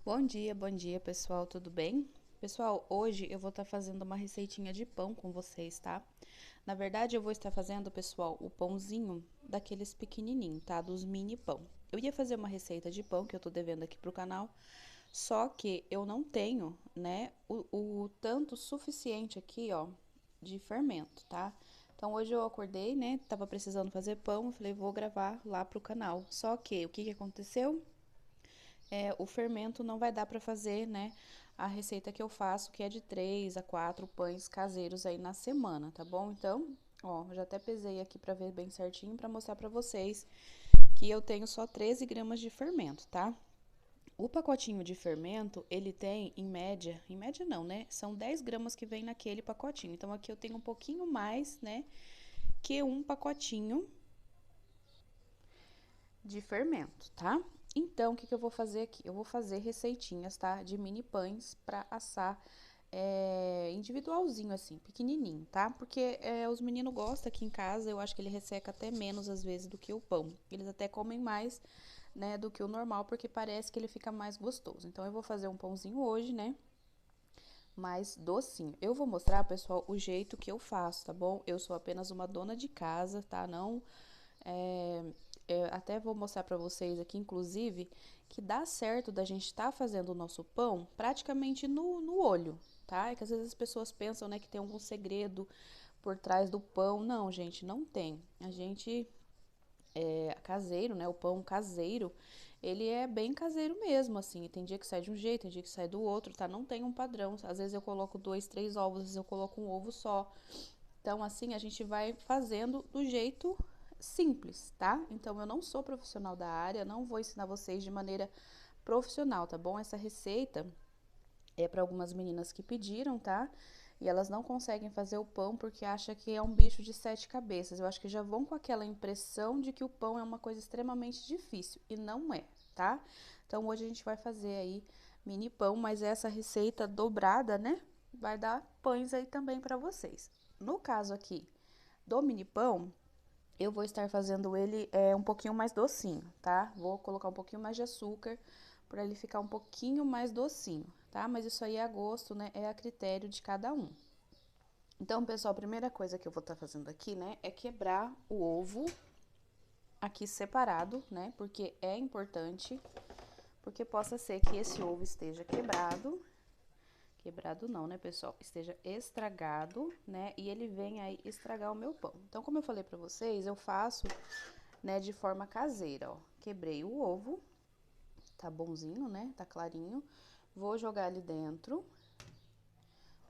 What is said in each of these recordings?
Bom dia, pessoal, tudo bem? Pessoal, hoje eu vou estar fazendo uma receitinha de pão com vocês, tá? Na verdade, eu vou estar fazendo, pessoal, o pãozinho daqueles pequenininhos, tá? Dos mini pão. Eu ia fazer uma receita de pão que eu tô devendo aqui pro canal, só que eu não tenho, né, o tanto suficiente aqui, ó, de fermento, tá? Então, hoje eu acordei, né, tava precisando fazer pão, eu falei, vou gravar lá pro canal. Só que, o que aconteceu? O fermento não vai dar para fazer, né, a receita que eu faço, que é de 3 a 4 pães caseiros aí na semana, tá bom? Então, ó, já até pesei aqui para ver bem certinho, para mostrar para vocês que eu tenho só 13 gramas de fermento, tá? O pacotinho de fermento, ele tem, em média não, né? São 10 gramas que vem naquele pacotinho. Então, aqui eu tenho um pouquinho mais, né, que um pacotinho de fermento, tá? Então, o que eu vou fazer aqui? Eu vou fazer receitinhas, tá? De mini pães pra assar individualzinho, assim, pequenininho, tá? Porque os meninos gostam aqui em casa, eu acho que ele resseca até menos, às vezes, do que o pão. Eles até comem mais, né, do que o normal, porque parece que ele fica mais gostoso. Então, eu vou fazer um pãozinho hoje, né? Mais docinho. Eu vou mostrar, pessoal, o jeito que eu faço, tá bom? Eu sou apenas uma dona de casa, tá? Não até vou mostrar para vocês aqui, inclusive, que dá certo da gente estar fazendo o nosso pão praticamente no olho, tá? É que às vezes as pessoas pensam, né, que tem algum segredo por trás do pão. Não, gente, não tem. A gente caseiro, né? O pão caseiro, ele é bem caseiro mesmo, assim. Tem dia que sai de um jeito, tem dia que sai do outro, tá? Não tem um padrão. Às vezes eu coloco 2, 3 ovos, às vezes eu coloco um ovo só. Então, assim, a gente vai fazendo do jeito simples, tá? Então, eu não sou profissional da área, não vou ensinar vocês de maneira profissional, tá bom? Essa receita é para algumas meninas que pediram, tá? E elas não conseguem fazer o pão porque acham que é um bicho de 7 cabeças. Eu acho que já vão com aquela impressão de que o pão é uma coisa extremamente difícil e não é, tá? Então, hoje a gente vai fazer aí mini pão, mas essa receita dobrada, né? Vai dar pães aí também para vocês. No caso aqui do mini pão, eu vou estar fazendo ele um pouquinho mais docinho, tá? Vou colocar um pouquinho mais de açúcar para ele ficar um pouquinho mais docinho, tá? Mas isso aí é a gosto, né? É a critério de cada um. Então, pessoal, a primeira coisa que eu vou estar fazendo aqui, né, é quebrar o ovo aqui separado, né? Porque é importante, porque possa ser que esse ovo esteja quebrado. Quebrado não, né, pessoal? Esteja estragado, né? E ele vem aí estragar o meu pão. Então, como eu falei pra vocês, eu faço, né, de forma caseira, ó. Quebrei o ovo, tá bonzinho, né? Tá clarinho. Vou jogar ali dentro.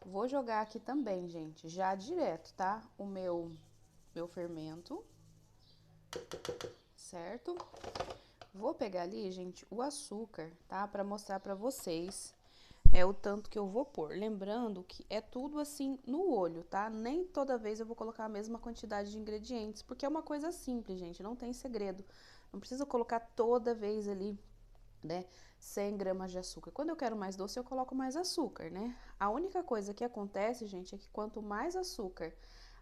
Vou jogar aqui também, gente, já direto, tá? O meu fermento, certo? Vou pegar ali, gente, o açúcar, tá? Pra mostrar pra vocês o tanto que eu vou pôr. Lembrando que é tudo assim no olho, tá? Nem toda vez eu vou colocar a mesma quantidade de ingredientes, porque é uma coisa simples, gente, não tem segredo. Não precisa colocar toda vez ali, né, 100 gramas de açúcar. Quando eu quero mais doce, eu coloco mais açúcar, né? A única coisa que acontece, gente, é que quanto mais açúcar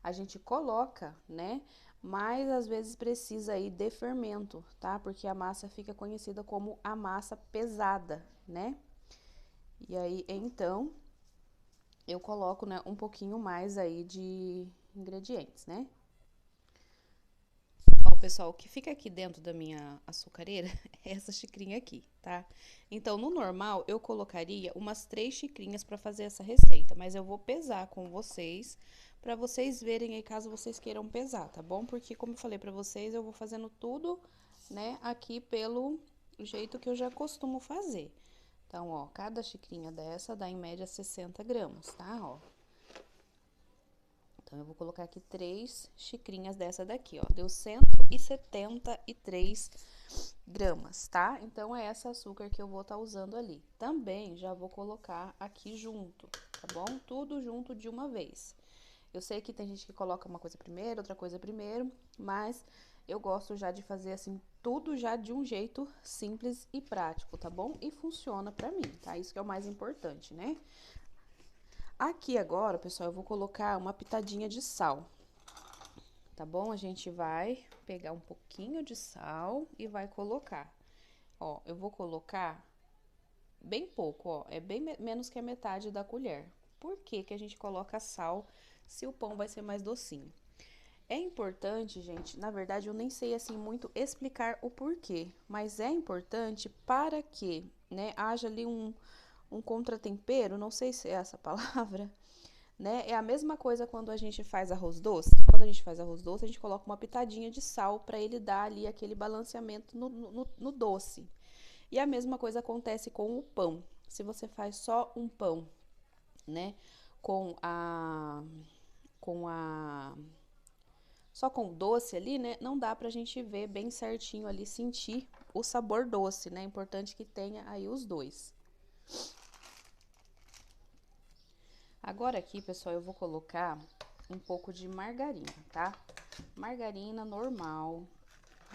a gente coloca, né, mais às vezes precisa aí de fermento, tá? Porque a massa fica conhecida como a massa pesada, né? E aí, então, eu coloco, né, um pouquinho mais aí de ingredientes, né? Ó, pessoal, o que fica aqui dentro da minha açucareira é essa xicrinha aqui, tá? Então, no normal, eu colocaria umas 3 xicrinhas para fazer essa receita, mas eu vou pesar com vocês, para vocês verem aí caso vocês queiram pesar, tá bom? Porque, como eu falei para vocês, eu vou fazendo tudo, né, aqui pelo jeito que eu já costumo fazer. Então, ó, cada xicrinha dessa dá em média 60 gramas, tá? Ó. Então, eu vou colocar aqui 3 xicrinhas dessa daqui, ó. Deu 173 gramas, tá? Então, é esse açúcar que eu vou estar usando ali. Também já vou colocar aqui junto, tá bom? Tudo junto de uma vez. Eu sei que tem gente que coloca uma coisa primeiro, outra coisa primeiro, mas eu gosto já de fazer assim, tudo já de um jeito simples e prático, tá bom? E funciona pra mim, tá? Isso que é o mais importante, né? Aqui agora, pessoal, eu vou colocar uma pitadinha de sal, tá bom? A gente vai pegar um pouquinho de sal e vai colocar. Ó, eu vou colocar bem pouco, ó, é bem menos que a metade da colher. Por que que a gente coloca sal se o pão vai ser mais docinho? É importante, gente, na verdade eu nem sei assim muito explicar o porquê, mas é importante para que, né, haja ali um contratempero, não sei se é essa palavra, né? É a mesma coisa quando a gente faz arroz doce. Quando a gente faz arroz doce, a gente coloca uma pitadinha de sal para ele dar ali aquele balanceamento no doce. E a mesma coisa acontece com o pão. Se você faz só um pão, né, com a com a só com o doce ali, né, não dá pra gente ver bem certinho ali, sentir o sabor doce, né? É importante que tenha aí os dois. Agora aqui, pessoal, eu vou colocar um pouco de margarina, tá? Margarina normal,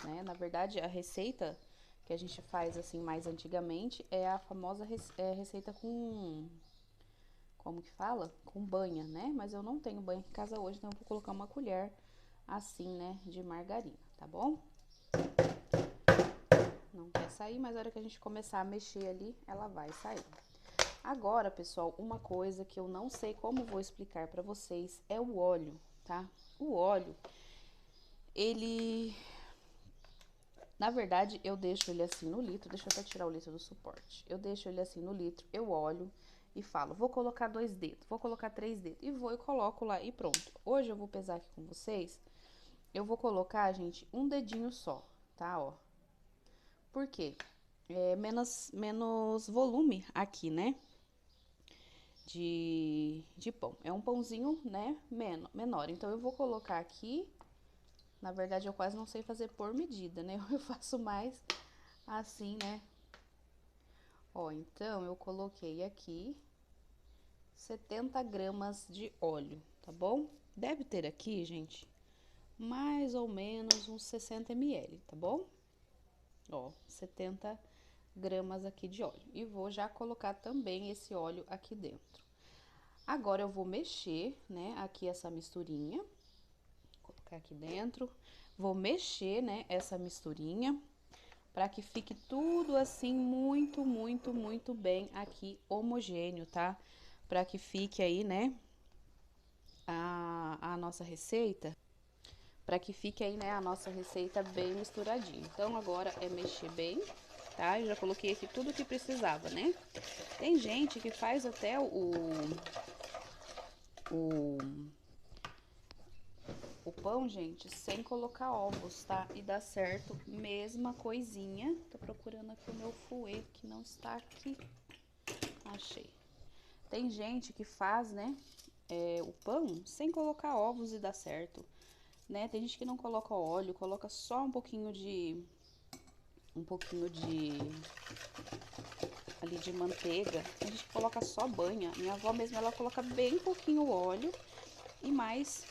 né? Na verdade, a receita que a gente faz assim mais antigamente é a famosa receita com, como que fala? Com banha, né? Mas eu não tenho banha aqui em casa hoje, então eu vou colocar uma colher assim, né, de margarina, tá bom? Não quer sair, mas na hora que a gente começar a mexer ali, ela vai sair. Agora, pessoal, uma coisa que eu não sei como vou explicar pra vocês é o óleo, tá? O óleo, ele... Na verdade, eu deixo ele assim no litro, deixa eu até tirar o litro do suporte. Eu deixo ele assim no litro, eu olho e falo, vou colocar 2 dedos, vou colocar 3 dedos. E vou e coloco lá e pronto. Hoje eu vou pesar aqui com vocês, eu vou colocar, gente, um dedinho só, tá, ó. Por quê? É menos volume aqui, né? De pão. É um pãozinho, né, menor. Então, eu vou colocar aqui. Na verdade, eu quase não sei fazer por medida, né? Eu faço mais assim, né? Ó, então, eu coloquei aqui 70 gramas de óleo, tá bom? Deve ter aqui, gente, mais ou menos uns 60 ml, tá bom? Ó, 70 gramas aqui de óleo. E vou já colocar também esse óleo aqui dentro. Agora eu vou mexer, né, aqui essa misturinha. Vou colocar aqui dentro. Vou mexer, né, essa misturinha para que fique tudo assim muito bem aqui homogêneo, tá? Para que fique aí, né, a nossa receita, para que fique aí, né, a nossa receita bem misturadinha. Então agora é mexer bem, tá? Eu já coloquei aqui tudo que precisava, né? Tem gente que faz até o, o pão, gente, sem colocar ovos, tá? E dá certo, mesma coisinha. Tô procurando aqui o meu fouet, que não está aqui. Achei. Tem gente que faz, né, o pão sem colocar ovos e dá certo, né? Tem gente que não coloca óleo, coloca só um pouquinho de ali de manteiga. Tem gente que coloca só banha. Minha avó mesmo, ela coloca bem pouquinho óleo e mais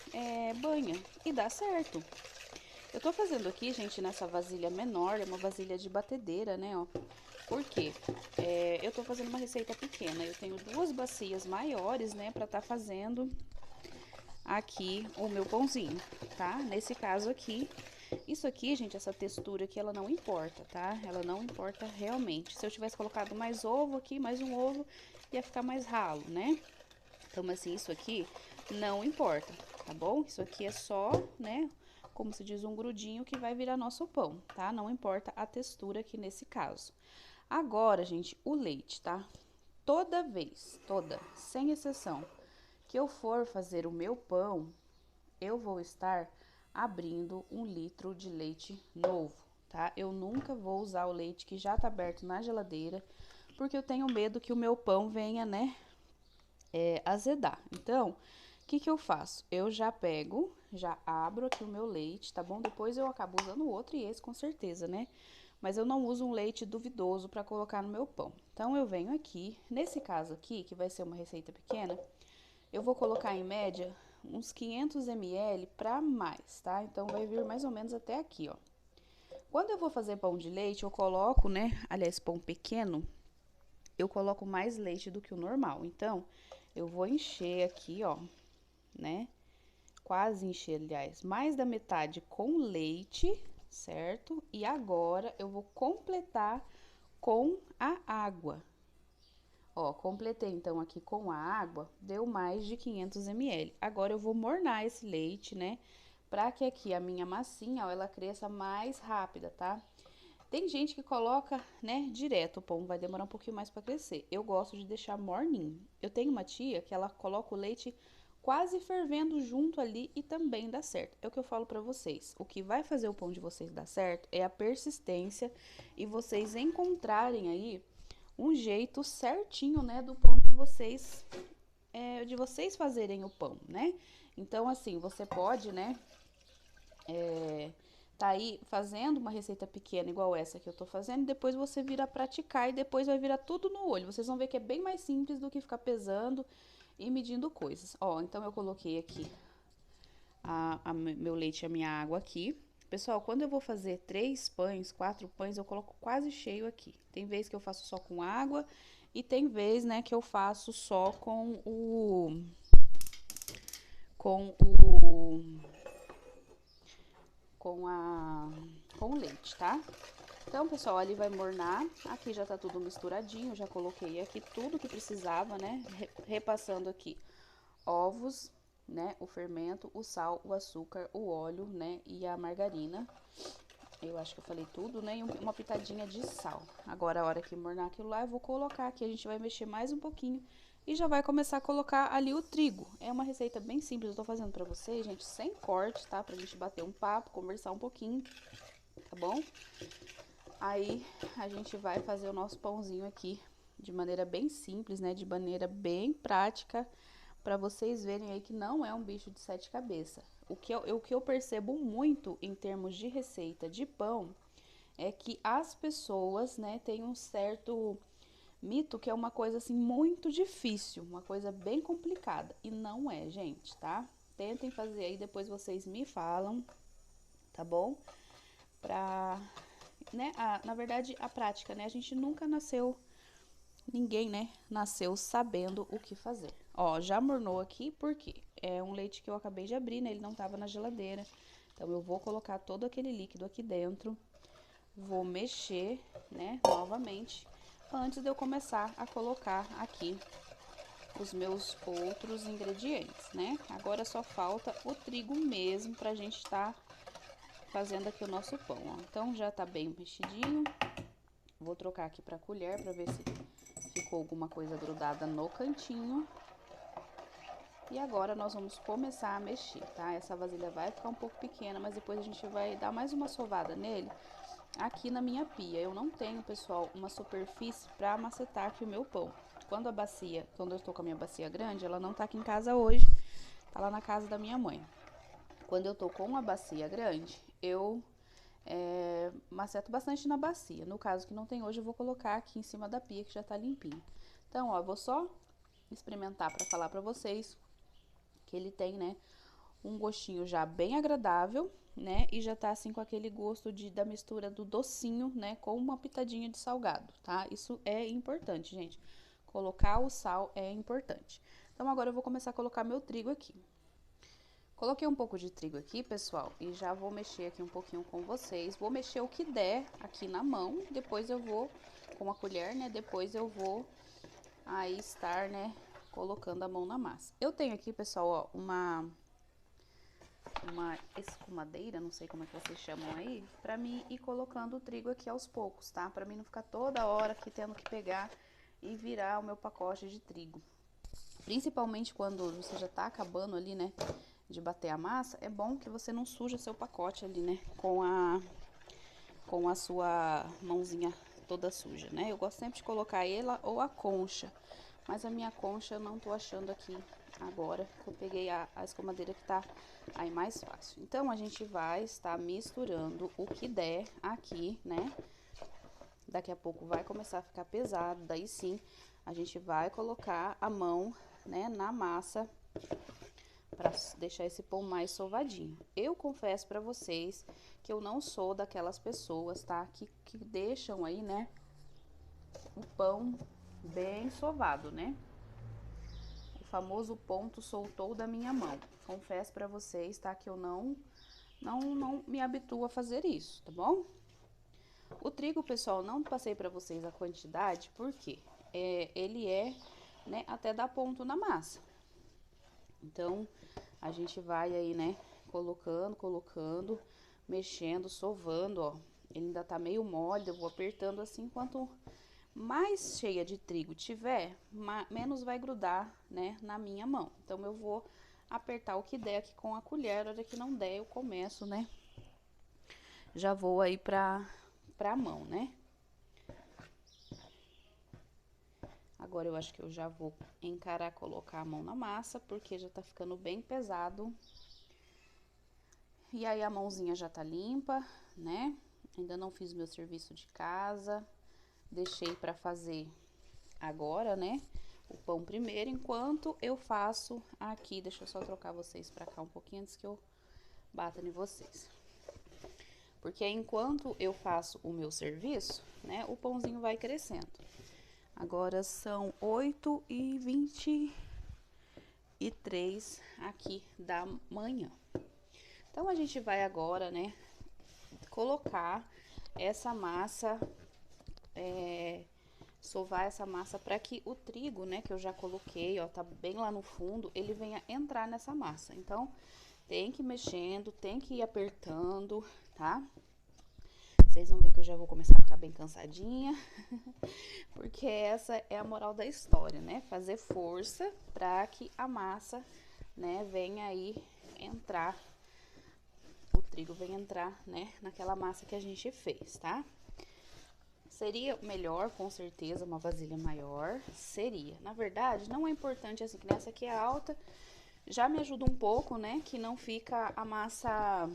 banha. E dá certo. Eu tô fazendo aqui, gente, nessa vasilha menor, é uma vasilha de batedeira, né, ó. Por quê? Eu tô fazendo uma receita pequena. Eu tenho 2 bacias maiores, né, pra tá fazendo aqui o meu pãozinho, tá? Nesse caso aqui, isso aqui, gente, essa textura aqui, ela não importa, tá? Ela não importa realmente. Se eu tivesse colocado mais ovo aqui, mais um ovo, ia ficar mais ralo, né? Então, assim, isso aqui não importa, tá bom? Isso aqui é só, né, como se diz, um grudinho que vai virar nosso pão, tá? Não importa a textura aqui nesse caso. Agora, gente, o leite, tá? Toda vez, sem exceção, que eu for fazer o meu pão, eu vou estar abrindo 1 litro de leite novo, tá? Eu nunca vou usar o leite que já tá aberto na geladeira, porque eu tenho medo que o meu pão venha, né, azedar. Então, o que que eu faço? Eu já pego, já abro aqui o meu leite, tá bom? Depois eu acabo usando o outro e esse com certeza, né? Mas eu não uso um leite duvidoso para colocar no meu pão. Então, eu venho aqui, nesse caso aqui, que vai ser uma receita pequena, eu vou colocar em média uns 500 ml para mais, tá? Então, vai vir mais ou menos até aqui, ó. Quando eu vou fazer pão de leite, eu coloco, né? Aliás, pão pequeno, eu coloco mais leite do que o normal. Então, eu vou encher aqui, ó, né? Quase encher, aliás, mais da metade com leite, certo? E agora eu vou completar com a água, Ó, completei então aqui com a água, deu mais de 500 ml. Agora eu vou mornar esse leite, né? Pra que aqui a minha massinha, ó, ela cresça mais rápida, tá? Tem gente que coloca, né, direto o pão, vai demorar um pouquinho mais pra crescer. Eu gosto de deixar morninho. Eu tenho uma tia que ela coloca o leite quase fervendo junto ali e também dá certo. É o que eu falo pra vocês. O que vai fazer o pão de vocês dar certo é a persistência e vocês encontrarem aí um jeito certinho, né, do pão de vocês fazerem o pão, né? Então, assim, você pode, né, tá aí fazendo uma receita pequena igual essa que eu tô fazendo, depois você vira a praticar e depois vai virar tudo no olho. Vocês vão ver que é bem mais simples do que ficar pesando e medindo coisas. Ó, então eu coloquei aqui meu leite e a minha água aqui. Pessoal, quando eu vou fazer 3 pães, 4 pães, eu coloco quase cheio aqui. Tem vez que eu faço só com água e tem vez, né, que eu faço só com o com a com o leite, tá? Então, pessoal, ali vai mornar. Aqui já tá tudo misturadinho, já coloquei aqui tudo que precisava, né? Repassando aqui ovos, né? O fermento, o sal, o açúcar, o óleo, né? E a margarina. Eu acho que eu falei tudo, né? E uma pitadinha de sal. Agora, a hora que mornar aquilo lá, eu vou colocar aqui. A gente vai mexer mais um pouquinho e já vai começar a colocar ali o trigo. É uma receita bem simples, eu tô fazendo pra vocês, gente, sem corte, tá? Pra gente bater um papo, conversar um pouquinho, tá bom? Aí, a gente vai fazer o nosso pãozinho aqui de maneira bem simples, né? De maneira bem prática, pra vocês verem aí que não é um bicho de 7 cabeças. O que eu percebo muito em termos de receita de pão é que as pessoas, né, têm um certo mito que é uma coisa assim muito difícil, uma coisa bem complicada. E não é, gente, tá? Tentem fazer aí, depois vocês me falam, tá bom? Pra, né, na verdade, a prática, né? A gente nunca nasceu, ninguém, né, nasceu sabendo o que fazer. Ó, já mornou aqui, por quê? É um leite que eu acabei de abrir, né? Ele não tava na geladeira. Então, eu vou colocar todo aquele líquido aqui dentro. Vou mexer, né, novamente, antes de eu começar a colocar aqui os meus outros ingredientes, né? Agora só falta o trigo mesmo pra gente estar fazendo aqui o nosso pão, ó. Então já tá bem mexidinho. Vou trocar aqui pra colher pra ver se ficou alguma coisa grudada no cantinho. E agora nós vamos começar a mexer, tá? Essa vasilha vai ficar um pouco pequena, mas depois a gente vai dar mais uma sovada nele aqui na minha pia. Eu não tenho, pessoal, uma superfície para macetar aqui o meu pão. Quando eu estou com a minha bacia grande, ela não tá aqui em casa hoje, tá lá na casa da minha mãe. Quando eu tô com uma bacia grande, eu maceto bastante na bacia. No caso que não tem hoje, eu vou colocar aqui em cima da pia que já tá limpinha. Então, ó, eu vou só experimentar para falar para vocês que ele tem, né, um gostinho já bem agradável, né? E já tá assim com aquele gosto da mistura do docinho, né? Com uma pitadinha de salgado, tá? Isso é importante, gente. Colocar o sal é importante. Então, agora eu vou começar a colocar meu trigo aqui. Coloquei um pouco de trigo aqui, pessoal, e já vou mexer aqui um pouquinho com vocês. Vou mexer o que der aqui na mão, depois eu vou, com a colher, né? Depois eu vou aí estar, né, colocando a mão na massa. Eu tenho aqui, pessoal, ó, uma escumadeira, não sei como é que vocês chamam aí, pra mim ir colocando o trigo aqui aos poucos, tá? Pra mim não ficar toda hora aqui tendo que pegar e virar o meu pacote de trigo. Principalmente quando você já tá acabando ali, né, de bater a massa, é bom que você não suja seu pacote ali, né, com a sua mãozinha toda suja, né? Eu gosto sempre de colocar ela ou a concha, mas a minha concha eu não tô achando aqui agora, que eu peguei a escumadeira que tá aí mais fácil. Então, a gente vai estar misturando o que der aqui, né? Daqui a pouco vai começar a ficar pesado, daí sim, a gente vai colocar a mão, né, na massa para deixar esse pão mais sovadinho. Eu confesso para vocês que eu não sou daquelas pessoas, tá? Que deixam aí, né, o pão bem sovado, né? O famoso ponto soltou da minha mão. Confesso para vocês, tá? Que eu não me habituo a fazer isso, tá bom? O trigo, pessoal, não passei para vocês a quantidade, por quê? ele é, né, até dar ponto na massa. Então, a gente vai aí, né, colocando, mexendo, sovando, ó. Ele ainda tá meio mole, eu vou apertando assim, quanto mais cheia de trigo tiver, menos vai grudar, né, na minha mão. Então, eu vou apertar o que der aqui com a colher, a hora que não der, eu começo, né, já vou aí pra mão, né. Agora, eu acho que eu já vou encarar, colocar a mão na massa, porque já tá ficando bem pesado. E aí, a mãozinha já tá limpa, né? Ainda não fiz meu serviço de casa. Deixei pra fazer agora, né? O pão primeiro, enquanto eu faço aqui. Deixa eu só trocar vocês pra cá um pouquinho antes que eu bata em vocês. Porque enquanto eu faço o meu serviço, né? O pãozinho vai crescendo. Agora são 8h23 aqui da manhã. Então, a gente vai agora, né, colocar essa massa, sovar essa massa para que o trigo, né, que eu já coloquei, ó, tá bem lá no fundo, ele venha entrar nessa massa. Então, tem que ir mexendo, tem que ir apertando, tá? Vocês vão ver que eu já vou começar a ficar bem cansadinha, porque essa é a moral da história, né? Fazer força para que a massa, né, venha aí entrar, o trigo venha entrar, né, naquela massa que a gente fez, tá? Seria melhor, com certeza, uma vasilha maior, seria. Na verdade, não é importante assim, que nessa aqui é alta, já me ajuda um pouco, né, que não fica a massa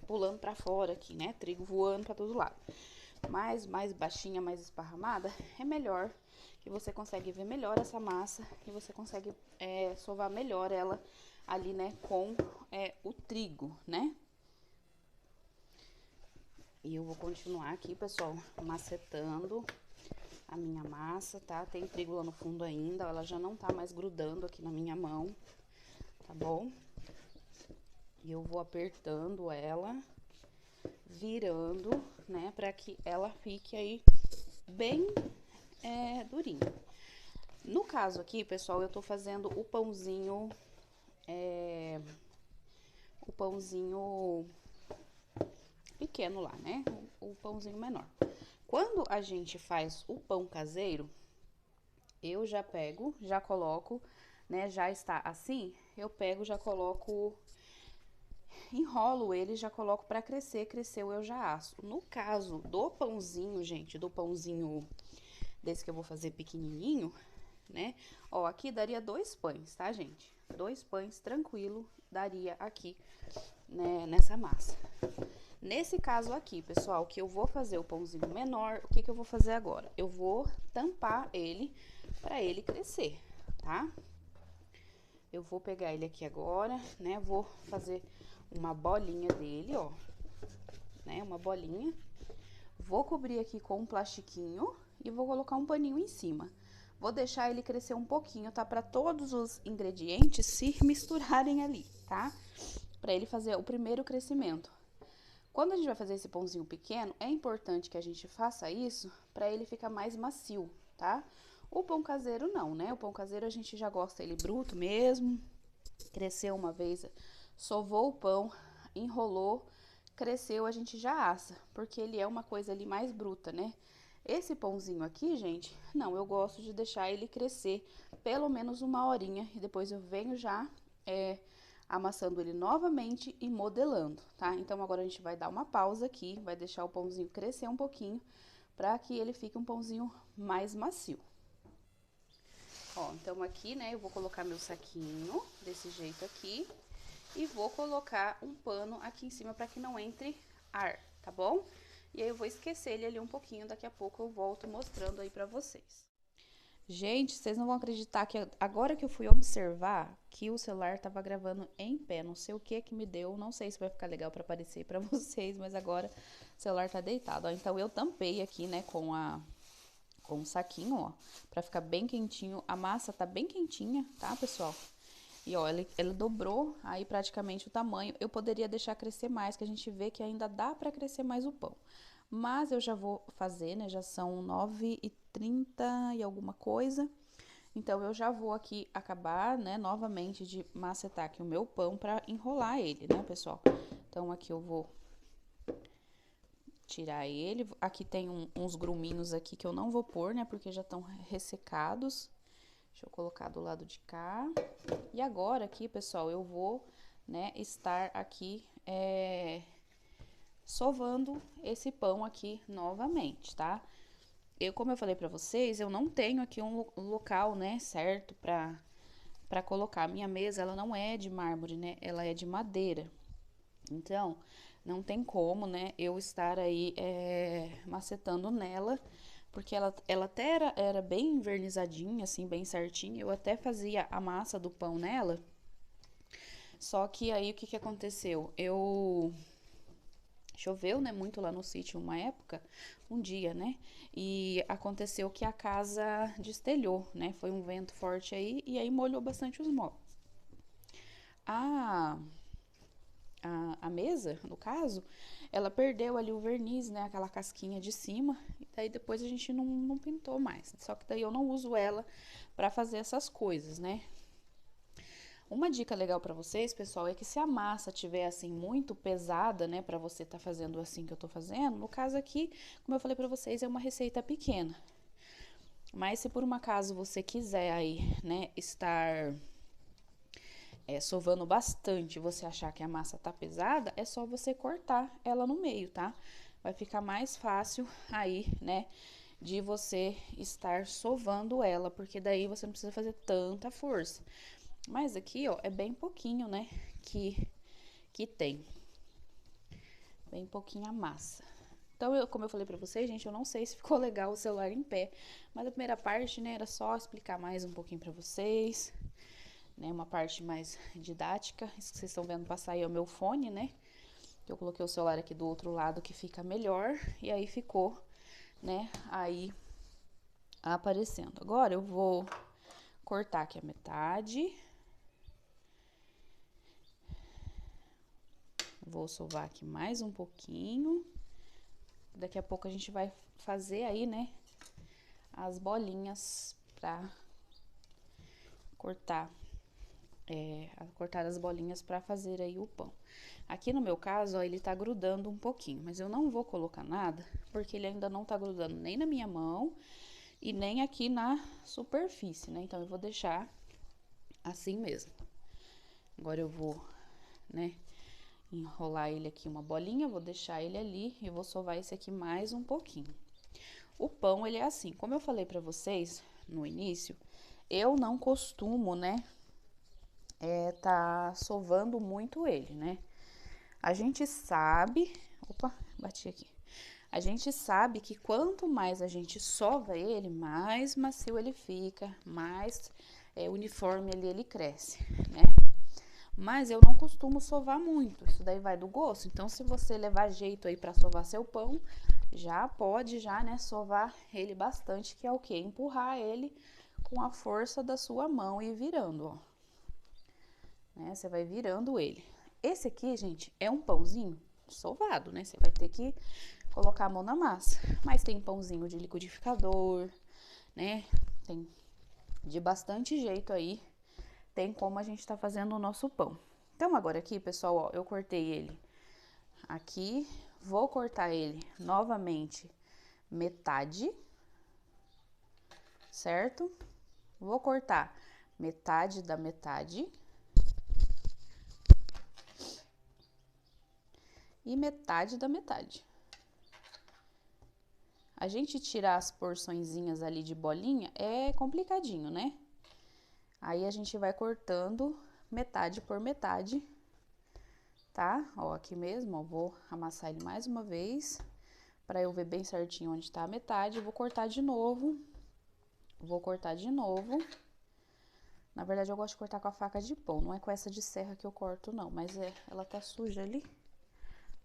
pulando pra fora aqui, né? Trigo voando pra todo lado. Mas mais baixinha, mais esparramada, é melhor, que você consegue ver melhor essa massa e você consegue sovar melhor ela ali, né, com o trigo, né? E eu vou continuar aqui, pessoal, macetando a minha massa, tá? Tem trigo lá no fundo ainda, ela já não tá mais grudando aqui na minha mão, tá bom? E eu vou apertando ela, virando, né, pra que ela fique aí bem durinha. No caso aqui, pessoal, eu tô fazendo o pãozinho, pequeno lá, né, o pãozinho menor. Quando a gente faz o pão caseiro, eu já pego, já coloco, né, já está assim, eu pego, já coloco, enrolo ele, já coloco pra crescer, cresceu eu já asso. No caso do pãozinho, gente, do pãozinho desse que eu vou fazer pequenininho, né, ó, aqui daria 2 pães, tá, gente? 2 pães tranquilo daria aqui, né, nessa massa. Nesse caso aqui, pessoal, que eu vou fazer o pãozinho menor, o que que eu vou fazer agora? Eu vou tampar ele pra ele crescer, tá? Eu vou pegar ele aqui agora, né, vou fazer uma bolinha dele, ó, né, uma bolinha. Vou cobrir aqui com um plastiquinho e vou colocar um paninho em cima. Vou deixar ele crescer um pouquinho, tá? Pra todos os ingredientes se misturarem ali, tá? Pra ele fazer o primeiro crescimento. Quando a gente vai fazer esse pãozinho pequeno, é importante que a gente faça isso pra ele ficar mais macio, tá? O pão caseiro não, né? O pão caseiro a gente já gosta ele bruto mesmo. Cresceu uma vez, sovou o pão, enrolou, cresceu, a gente já assa, porque ele é uma coisa ali mais bruta, né? Esse pãozinho aqui, gente, não, eu gosto de deixar ele crescer pelo menos 1 horinha e depois eu venho já amassando ele novamente e modelando, tá? Então, agora a gente vai dar uma pausa aqui, vai deixar o pãozinho crescer um pouquinho, pra que ele fique um pãozinho mais macio. Ó, então aqui, né, eu vou colocar meu saquinho desse jeito aqui e vou colocar um pano aqui em cima pra que não entre ar, tá bom? E aí eu vou esquecer ele ali um pouquinho, daqui a pouco eu volto mostrando aí pra vocês. Gente, vocês não vão acreditar que agora que eu fui observar que o celular tava gravando em pé, não sei o que que me deu, não sei se vai ficar legal pra aparecer pra vocês, mas agora o celular tá deitado, ó. Então eu tampei aqui, né, com o saquinho, ó, pra ficar bem quentinho. A massa tá bem quentinha, tá, pessoal? E, ó, ela dobrou aí praticamente o tamanho. Eu poderia deixar crescer mais, que a gente vê que ainda dá pra crescer mais o pão. Mas eu já vou fazer, né? Já são 9h30 e alguma coisa. Então, eu já vou aqui acabar, né, novamente de macetar aqui o meu pão pra enrolar ele, né, pessoal? Então, aqui eu vou tirar ele. Aqui tem uns gruminhos aqui que eu não vou pôr, né, porque já estão ressecados. Deixa eu colocar do lado de cá. E agora aqui, pessoal, eu vou, né, estar aqui sovando esse pão aqui novamente, tá? Como eu falei pra vocês, eu não tenho aqui um local, né, certo pra colocar. A minha mesa, ela não é de mármore, né, ela é de madeira. Então, não tem como, né, eu estar aí macetando nela, porque ela até era bem envernizadinha, assim, bem certinha. Eu até fazia a massa do pão nela, só que aí o que aconteceu? Choveu, né, muito lá no sítio uma época, um dia, né? E aconteceu que a casa destelhou, né? Foi um vento forte aí e aí molhou bastante os móveis. A, a mesa, no caso, ela perdeu ali o verniz, né? Aquela casquinha de cima. E daí depois a gente não pintou mais. Só que daí eu não uso ela pra fazer essas coisas, né? Uma dica legal pra vocês, pessoal, é que se a massa tiver assim muito pesada, né, pra você tá fazendo assim que eu tô fazendo, no caso aqui, como eu falei pra vocês, é uma receita pequena. Mas se por um acaso você quiser aí, né, estar sovando bastante, você achar que a massa tá pesada, é só você cortar ela no meio, tá? Vai ficar mais fácil aí, né, de você estar sovando ela, porque daí você não precisa fazer tanta força. Mas aqui, ó, é bem pouquinho, né, que tem. Bem pouquinha massa. Então, como eu falei pra vocês, gente, eu não sei se ficou legal o celular em pé. Mas a primeira parte, né, era só explicar mais um pouquinho pra vocês, né, uma parte mais didática. Isso que vocês estão vendo passar aí é o meu fone, né, eu coloquei o celular aqui do outro lado que fica melhor. E aí ficou, né, aí aparecendo. Agora eu vou cortar aqui a metade. Vou sovar aqui mais um pouquinho. Daqui a pouco a gente vai fazer aí, né, as bolinhas pra cortar, cortar as bolinhas pra fazer aí o pão. Aqui no meu caso, ó, ele tá grudando um pouquinho, mas eu não vou colocar nada, porque ele ainda não tá grudando nem na minha mão e nem aqui na superfície, né? Então, eu vou deixar assim mesmo. Agora eu vou, né, enrolar ele aqui uma bolinha, vou deixar ele ali e vou sovar esse aqui mais um pouquinho. O pão, ele é assim, como eu falei pra vocês no início, eu não costumo, né, tá sovando muito ele, né? A gente sabe, opa, bati aqui. A gente sabe que quanto mais a gente sova ele, mais macio ele fica, mais uniforme ele cresce, né? Mas eu não costumo sovar muito, isso daí vai do gosto. Então, se você levar jeito aí pra sovar seu pão, já pode, já, né, sovar ele bastante, que é o quê? Empurrar ele com a força da sua mão e ir virando, ó. Né, você vai virando ele. Esse aqui, gente, é um pãozinho sovado, né? Você vai ter que colocar a mão na massa. Mas tem pãozinho de liquidificador, né? Tem de bastante jeito aí. Tem como a gente tá fazendo o nosso pão. Então, agora aqui, pessoal, ó, eu cortei ele aqui. Vou cortar ele novamente metade, certo? Vou cortar metade da metade. E metade da metade. A gente tirar as porçõezinhas ali de bolinha é complicadinho, né? Aí a gente vai cortando metade por metade, tá? Ó, aqui mesmo, ó, vou amassar ele mais uma vez, pra eu ver bem certinho onde tá a metade. Vou cortar de novo. Vou cortar de novo. Na verdade, eu gosto de cortar com a faca de pão, não é com essa de serra que eu corto, não. Mas ela tá suja ali.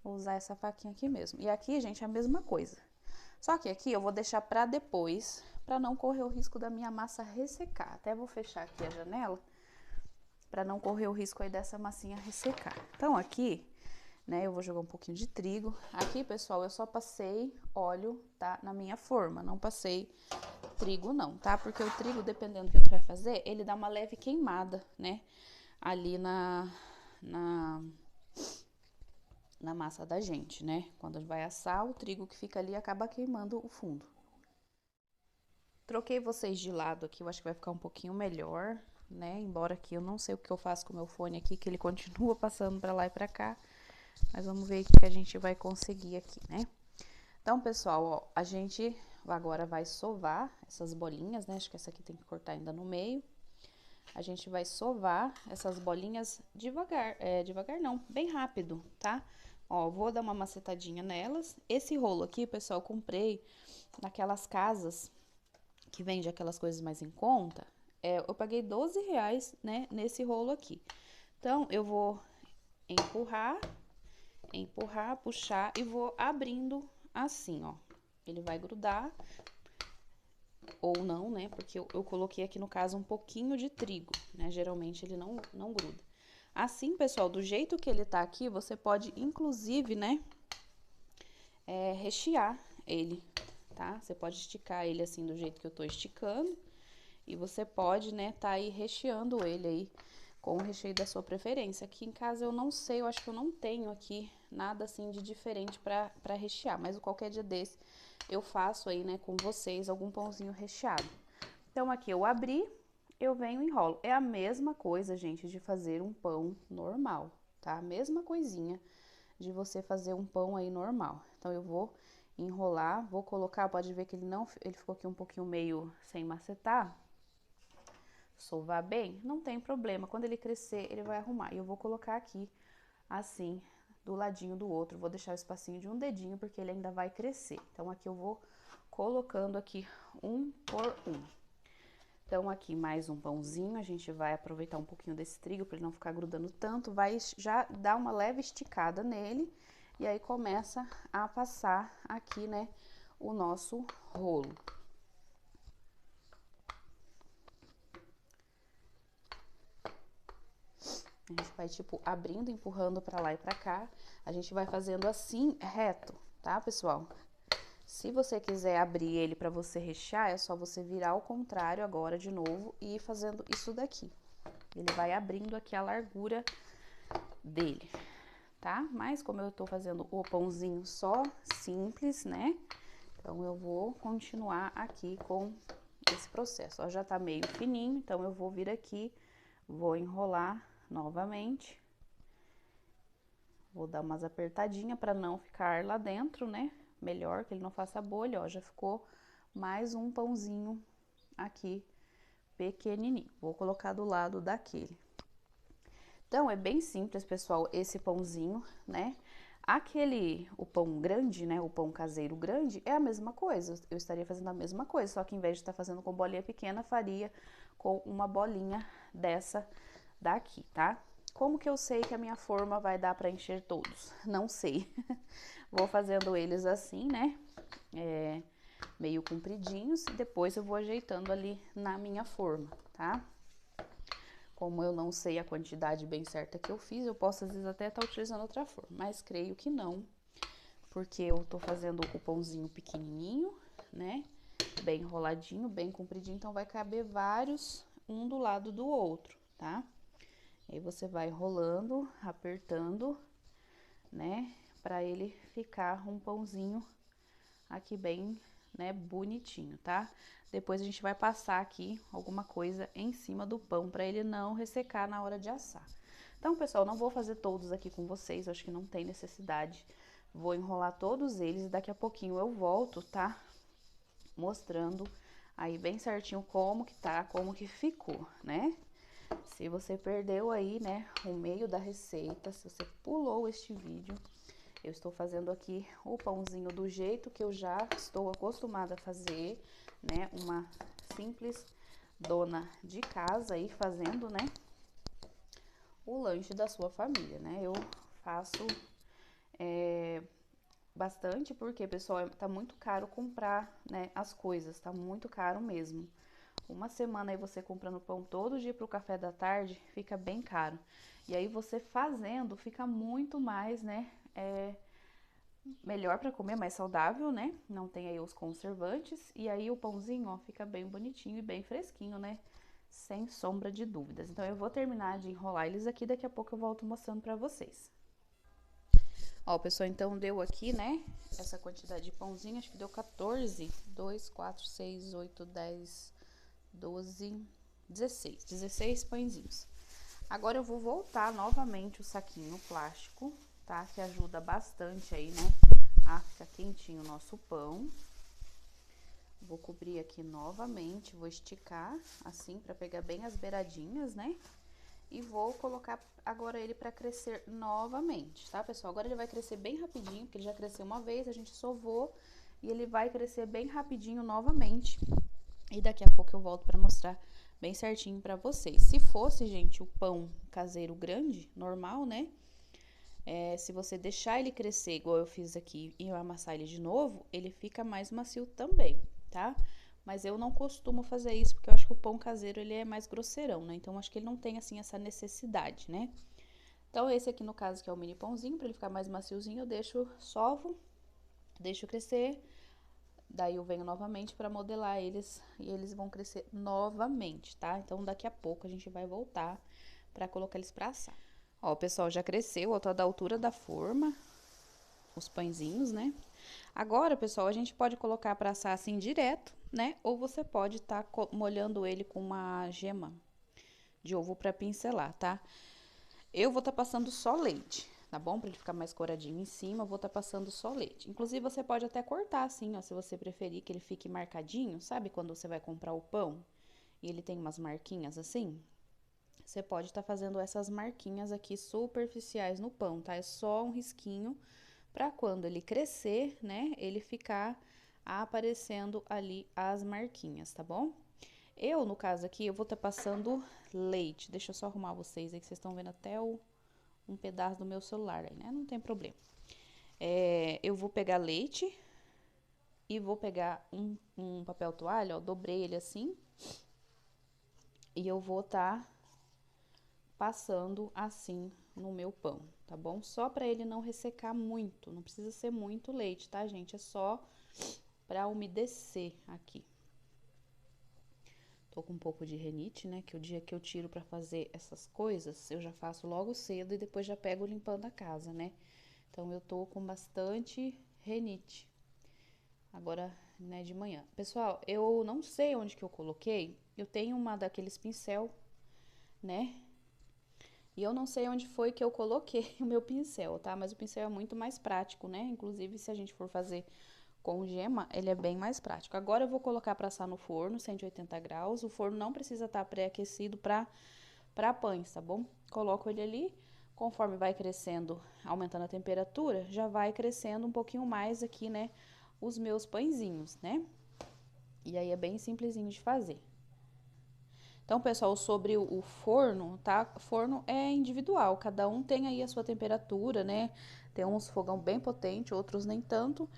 Vou usar essa faquinha aqui mesmo. E aqui, gente, é a mesma coisa. Só que aqui eu vou deixar pra depois, pra não correr o risco da minha massa ressecar. Até vou fechar aqui a janela, pra não correr o risco aí dessa massinha ressecar. Então, aqui, né? Eu vou jogar um pouquinho de trigo. Aqui, pessoal, eu só passei óleo, tá? Na minha forma, não passei trigo não, tá? Porque o trigo, dependendo do que você vai fazer, ele dá uma leve queimada, né? Ali na massa da gente, né? Quando vai assar, o trigo que fica ali acaba queimando o fundo. Troquei vocês de lado aqui, eu acho que vai ficar um pouquinho melhor, né? Embora que eu não sei o que eu faço com o meu fone aqui, que ele continua passando pra lá e pra cá. Mas vamos ver o que a gente vai conseguir aqui, né? Então, pessoal, ó, a gente agora vai sovar essas bolinhas, né? Acho que essa aqui tem que cortar ainda no meio. A gente vai sovar essas bolinhas devagar, devagar não, bem rápido, tá? Ó, vou dar uma macetadinha nelas. Esse rolo aqui, pessoal, eu comprei naquelas casas que vende aquelas coisas mais em conta. Eu paguei R$ 12, né, nesse rolo aqui. Então, eu vou empurrar, puxar e vou abrindo assim, ó. Ele vai grudar ou não, né? Porque eu coloquei aqui no caso um pouquinho de trigo, né? Geralmente ele não gruda. Assim, pessoal, do jeito que ele tá aqui, você pode inclusive, né? Rechear ele, tá? Você pode esticar ele assim do jeito que eu tô esticando. E você pode, né, tá aí recheando ele aí com o recheio da sua preferência. Aqui em casa eu não sei, eu acho que eu não tenho aqui nada assim de diferente pra rechear. Mas qualquer dia desse eu faço aí, né, com vocês algum pãozinho recheado. Então, aqui eu abri, eu venho e enrolo. É a mesma coisa, gente, de fazer um pão normal, tá? A mesma coisinha de você fazer um pão aí normal. Então, eu vou enrolar, vou colocar, pode ver que ele ficou aqui um pouquinho meio sem macetar. Sovar bem, não tem problema. Quando ele crescer, ele vai arrumar. E eu vou colocar aqui, assim, do ladinho do outro. Vou deixar o espacinho de um dedinho, porque ele ainda vai crescer. Então, aqui eu vou colocando aqui um por um. Então, aqui mais um pãozinho. A gente vai aproveitar um pouquinho desse trigo, para ele não ficar grudando tanto. Vai já dar uma leve esticada nele. E aí, começa a passar aqui, né, o nosso rolo. A gente vai, tipo, abrindo, empurrando pra lá e pra cá. A gente vai fazendo assim, reto, tá, pessoal? Se você quiser abrir ele pra você rechear, é só você virar ao contrário agora de novo e ir fazendo isso daqui. Ele vai abrindo aqui a largura dele, tá? Mas como eu tô fazendo o pãozinho só simples, né? Então, eu vou continuar aqui com esse processo. Ó, já tá meio fininho, então eu vou vir aqui, vou enrolar novamente. Vou dar umas apertadinhas para não ficar lá dentro, né? Melhor que ele não faça bolha, ó. Já ficou mais um pãozinho aqui pequenininho. Vou colocar do lado daquele. Então, é bem simples, pessoal, esse pãozinho, né? O pão grande, né? O pão caseiro grande é a mesma coisa. Eu estaria fazendo a mesma coisa, só que em vez de estar fazendo com bolinha pequena, faria com uma bolinha dessa daqui, tá? Como que eu sei que a minha forma vai dar para encher todos? Não sei. Vou fazendo eles assim, né? Meio compridinhos, e depois eu vou ajeitando ali na minha forma, tá? Como eu não sei a quantidade bem certa que eu fiz, eu posso às vezes até estar utilizando outra forma, mas creio que não, porque eu tô fazendo o pãozinho pequenininho, né? Bem enroladinho, bem compridinho, então vai caber vários, um do lado do outro, tá? Aí você vai rolando, apertando, né? Pra ele ficar um pãozinho aqui bem, né, bonitinho, tá? Depois a gente vai passar aqui alguma coisa em cima do pão pra ele não ressecar na hora de assar. Então, pessoal, não vou fazer todos aqui com vocês, eu acho que não tem necessidade. Vou enrolar todos eles e daqui a pouquinho eu volto, tá? Mostrando aí bem certinho como que tá, como que ficou, né? Se você perdeu aí, né, o meio da receita, se você pulou este vídeo, eu estou fazendo aqui o pãozinho do jeito que eu já estou acostumada a fazer, né, uma simples dona de casa aí fazendo, né, o lanche da sua família, né? Eu faço bastante porque, pessoal, tá muito caro comprar, né, as coisas, tá muito caro mesmo. Uma semana aí você comprando pão todo dia pro café da tarde, fica bem caro. E aí você fazendo, fica muito mais, né, melhor para comer, mais saudável, né? Não tem aí os conservantes. E aí o pãozinho, ó, fica bem bonitinho e bem fresquinho, né? Sem sombra de dúvidas. Então eu vou terminar de enrolar eles aqui, daqui a pouco eu volto mostrando para vocês. Ó, pessoal, então deu aqui, né? Essa quantidade de pãozinho, acho que deu 14. 2, 4, 6, 8, 10, 12, 16. 16 pãezinhos. Agora eu vou voltar novamente o saquinho plástico, tá? Que ajuda bastante aí, né? A ficar quentinho o nosso pão. Vou cobrir aqui novamente, vou esticar assim pra pegar bem as beiradinhas, né? E vou colocar agora ele pra crescer novamente, tá, pessoal? Agora ele vai crescer bem rapidinho, porque ele já cresceu uma vez, a gente sovou e ele vai crescer bem rapidinho novamente. E daqui a pouco eu volto pra mostrar bem certinho pra vocês. Se fosse, gente, o pão caseiro grande, normal, né? Se você deixar ele crescer igual eu fiz aqui e eu amassar ele de novo, ele fica mais macio também, tá? Mas eu não costumo fazer isso, porque eu acho que o pão caseiro, ele é mais grosseirão, né? Então, acho que ele não tem, assim, essa necessidade, né? Então, esse aqui, no caso, que é o mini pãozinho, pra ele ficar mais maciozinho, eu deixo, sovo, deixo crescer. Daí, eu venho novamente pra modelar eles e eles vão crescer novamente, tá? Então, daqui a pouco, a gente vai voltar pra colocar eles pra assar. Ó, pessoal, já cresceu, ó, tá da altura da forma, os pãezinhos, né? Agora, pessoal, a gente pode colocar pra assar assim direto, né? Ou você pode tá molhando ele com uma gema de ovo pra pincelar, tá? Eu vou tá passando só leite, tá bom? Pra ele ficar mais coradinho em cima, eu vou tá passando só leite. Inclusive, você pode até cortar assim, ó, se você preferir que ele fique marcadinho. Sabe quando você vai comprar o pão e ele tem umas marquinhas assim? Você pode tá fazendo essas marquinhas aqui superficiais no pão, tá? É só um risquinho para quando ele crescer, né, ele ficar aparecendo ali as marquinhas, tá bom? Eu, no caso aqui, eu vou estar passando leite. Deixa eu só arrumar vocês aí, que vocês estão vendo até um pedaço do meu celular aí, né? Não tem problema. Eu vou pegar leite e vou pegar um papel toalha, ó, dobrei ele assim. E eu vou estar passando assim no meu pão, tá bom? Só pra ele não ressecar muito, não precisa ser muito leite, tá, gente? É só pra umedecer aqui. Tô com um pouco de rinite, né? Que o dia que eu tiro pra fazer essas coisas, eu já faço logo cedo e depois já pego limpando a casa, né? Então, eu tô com bastante rinite. Agora, né, de manhã. Pessoal, eu não sei onde que eu coloquei. Eu tenho uma daqueles pincel, né? E eu não sei onde foi que eu coloquei o meu pincel, tá? Mas o pincel é muito mais prático, né? Inclusive, se a gente for fazer com gema, ele é bem mais prático. Agora, eu vou colocar pra assar no forno, 180 graus. O forno não precisa estar pré-aquecido pra pães, tá bom? Coloco ele ali, conforme vai crescendo, aumentando a temperatura, já vai crescendo um pouquinho mais aqui, né? Os meus pãezinhos, né? E aí, é bem simplesinho de fazer. Então, pessoal, sobre o forno, tá? Forno é individual, cada um tem aí a sua temperatura, né? Tem uns fogão bem potente, outros nem tanto.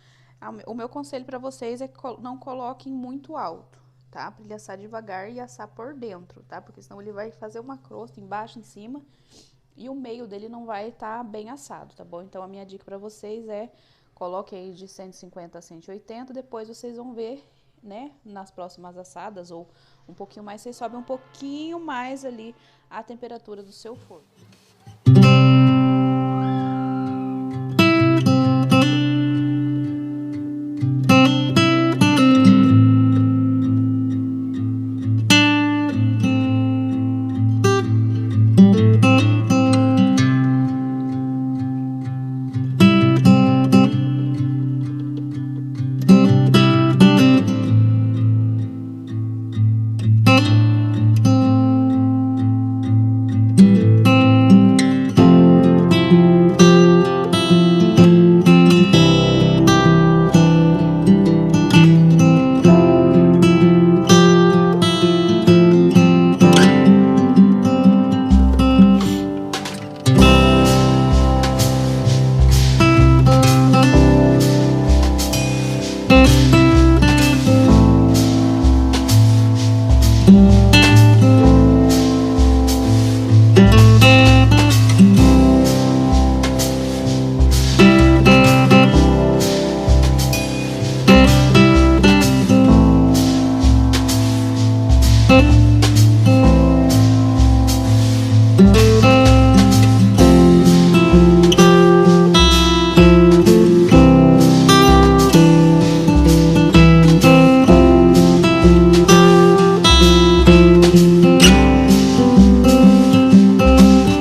O meu conselho pra vocês é que não coloquem muito alto, tá? Pra ele assar devagar e assar por dentro, tá? Porque senão ele vai fazer uma crosta embaixo, em cima, e o meio dele não vai estar bem assado, tá bom? Então, a minha dica pra vocês é, coloque aí de 150 a 180, depois vocês vão ver, né, nas próximas assadas ou um pouquinho mais, vocês sobem um pouquinho mais ali a temperatura do seu forno.